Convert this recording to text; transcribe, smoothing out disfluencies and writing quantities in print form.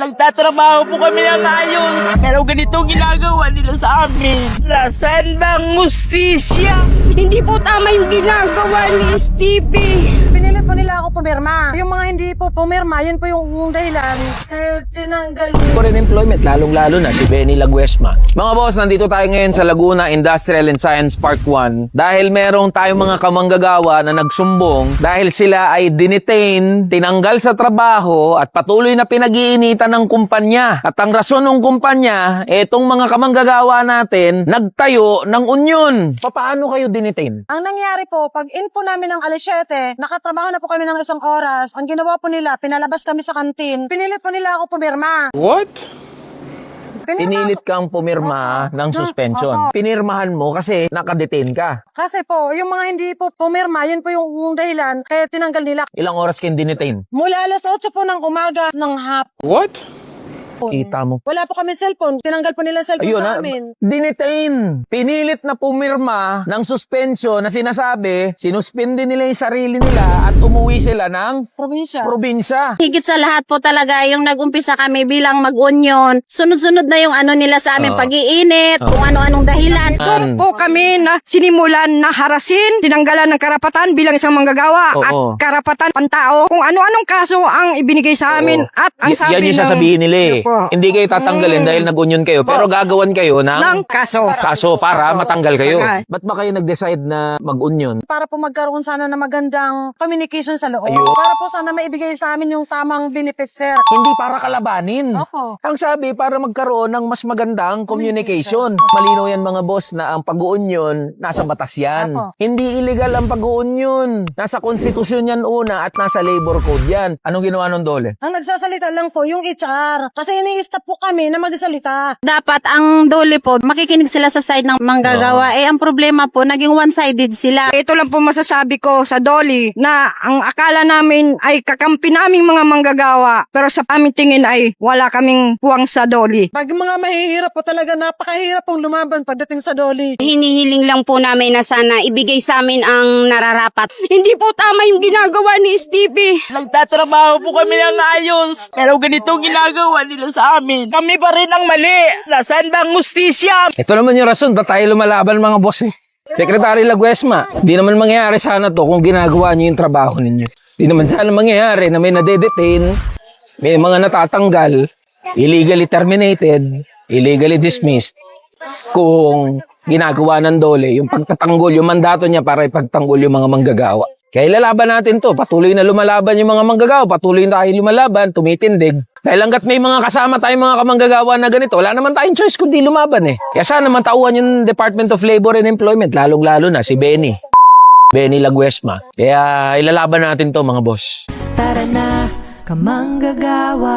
Nagtatrabaho po kami ng ayos, pero ganito ginagawa nila sa amin. Nasaan bang mustisya? Hindi po tama yung ginagawa ni Stevie. Pinilit po nila ako pumirma. Yung mga hindi po pumirma, yun po yung dahilan. Tinanggal. Foreign employment, lalong-lalo na si Benny Laguesma. Mga boss, nandito tayo ngayon sa Laguna Industrial and Science Park 1 dahil merong tayong mga kamanggagawa na nagsumbong dahil sila ay dinetain, tinanggal sa trabaho at patuloy na pinag-iinitan ng kumpanya. At ang rason ng kumpanya, etong mga kamanggagawa natin nagtayo ng union. Paano kayo dinetain? Ang nangyari po, pag in po namin ng alas 7, nakatrabaho na po kami ng isang oras. Ang ginawa po nila, pinalabas kami sa kantin. Pinilit po nila ako pumirma. What? Pinilit kang pumirma ng suspension. Pinirmahan mo kasi nakadetain ka. Kasi po, yung mga hindi po pumirma, yun po yung dahilan. Kaya tinanggal nila. Ilang oras kayo dinetain? Mula alas 8 po ng umaga ng hapon. What? Kita mo. Wala po kami cellphone. Tinanggal po nila cellphone Ayun sa na, amin. dinetain. Pinilit na pumirma ng suspension na sinasabi, sinuspende nila yung sarili nila at umuwi sila ng probinsya. Higit sa lahat po talaga yung nag-umpisa kami bilang mag-union. Sunod-sunod na yung ano nila sa amin, pag-iinit, kung ano-anong dahilan. An- Po kami na sinimulan na harasin, tinanggalan ng karapatan bilang isang manggagawa Oo. at karapatan pantao. Kung ano-anong kaso ang ibinigay sa amin at ang sabi Yan yung sasabihin nila eh. Opo. Hindi kayo tatanggalin dahil nag-union kayo, pero gagawan kayo ng kaso. para matanggal kayo. Okay. Ba't ba kayo nag-decide na mag-union? Para po magkaroon sana ng magandang communication sa loob. Ayun. Para po sana maibigay sa amin yung tamang benefits, sir. Hindi para kalabanin. Opo. Ang sabi, para magkaroon ng mas magandang communication. Malinaw yan mga boss na ang pag-union, nasa batas yan. Opo. Hindi illegal ang pag-union. Nasa konstitusyon yan una at nasa labor code yan. Anong ginawa ng Dole? Ang nagsasalita lang po yung HR. Kasi ini-stop po kami na magsalita. Dapat ang dole po, makikinig sila sa side ng manggagawa. Eh, ang problema po, naging one-sided sila. Ito lang po masasabi ko sa Dolly na ang akala namin ay kakampi naming mga manggagawa pero sa aming tingin ay wala kaming puwang sa Dolly. Pag mga mahihirap po talaga, napakahirap pong lumaban pagdating sa Dolly. Hinihiling lang po namin na sana ibigay sa amin ang nararapat. Hindi po tama yung ginagawa ni Stevie. Nagtatrabaho po kami ng ayos, pero ganito ginagawa nila sa amin. Kami pa rin ang mali. Nasaan bang mustisya? Ito naman yung rason, ba't tayo lumalaban mga boss eh? Secretary Laguesma, di naman mangyayari sana to kung ginagawa niyo yung trabaho ninyo. Di naman sana mangyayari na may nadedetain, may mga natatanggal, illegally terminated, illegally dismissed, kung ginagawa ng Dole, yung pagtatanggol, yung mandato niya para ipagtanggol yung mga manggagawa. Kaya ilalaban natin to, patuloy na lumalaban yung mga manggagawa, patuloy na tayo lumalaban, tumitindig. Dahil hanggat may mga kasama tayong mga kamanggagawa na ganito, wala naman tayong choice kundi lumaban eh. Kaya sana naman tauhan yung Department of Labor and Employment, lalong-lalo na si Benny Laguesma. Kaya ilalaban natin to mga boss. Tara na, kamanggagawa.